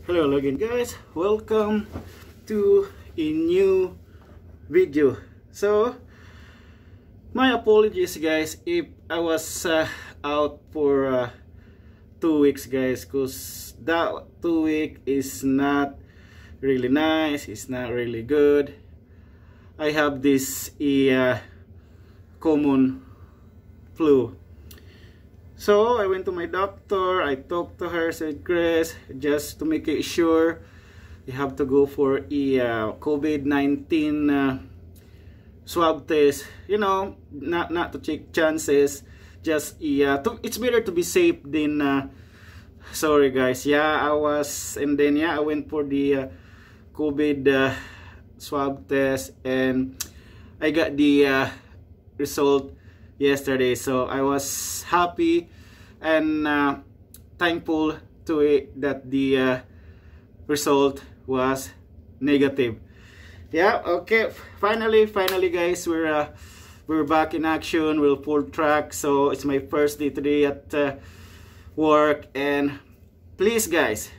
Hello again guys, welcome to a new video. So my apologies guys if I was out for 2 weeks guys, because that 2 week is not really nice, it's not really good. I have this common flu. So I went to my doctor, I talked to her, said, Chris, just to make it sure, you have to go for a COVID-19 swab test. You know, not to take chances, just it's better to be safe than sorry guys. Yeah, I was, and then yeah, I went for the COVID swab test, and I got the result yesterday. So I was happy and thankful to it that the result was negative. Yeah, okay, finally guys, we're back in action, we're full track. So it's my first day today at work, and please guys,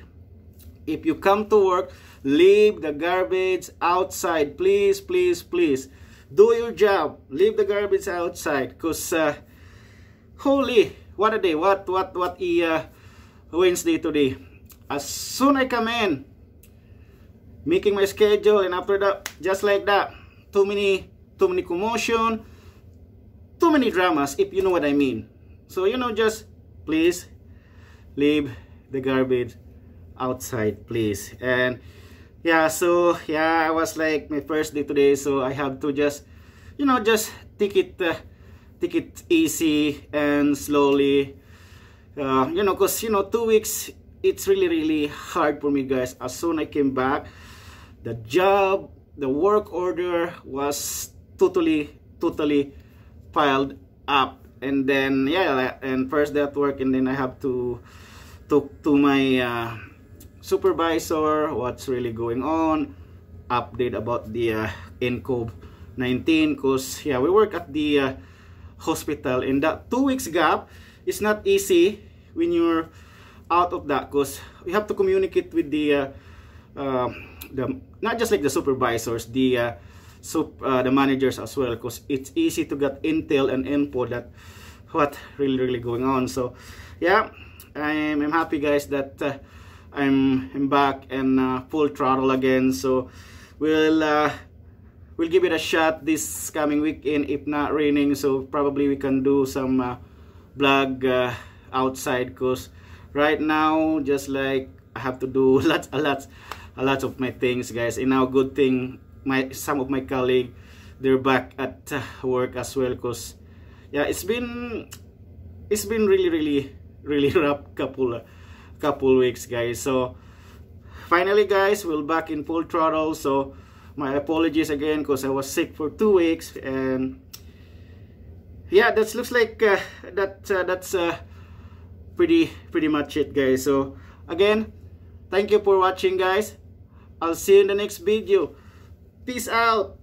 if you come to work, leave the garbage outside. Please do your job, leave the garbage outside, because holy, what a day, what a Wednesday today. As soon I come in, making my schedule, and after that, just like that, too many commotion, too many dramas, if you know what I mean. So you know, just please leave the garbage outside, please. And yeah, so yeah, I was like my first day today, so I have to just, you know, just take it easy and slowly, you know, because you know, 2 weeks, it's really hard for me guys. As soon I came back, the job, the work order was totally piled up, and then yeah, and first day at work, and then I have to talk to my supervisor what's really going on, update about the COVID-19, because yeah, we work at the hospital, and that 2 weeks gap is not easy when you're out of that, because we have to communicate with the not just like the supervisors, the managers as well, because it's easy to get intel and info that what really going on. So yeah, I'm happy guys that I'm back and full throttle again. So we'll give it a shot this coming weekend, if not raining. So probably we can do some vlog outside, because right now, just like, I have to do a lot of my things guys. And now good thing some of my colleagues, they're back at work as well, because yeah, it's been really rough couple weeks guys. So finally guys, we're back in full throttle. So my apologies again, because I was sick for 2 weeks, and yeah, that looks like that's pretty much it guys. So again, thank you for watching guys. I'll see you in the next video. Peace out.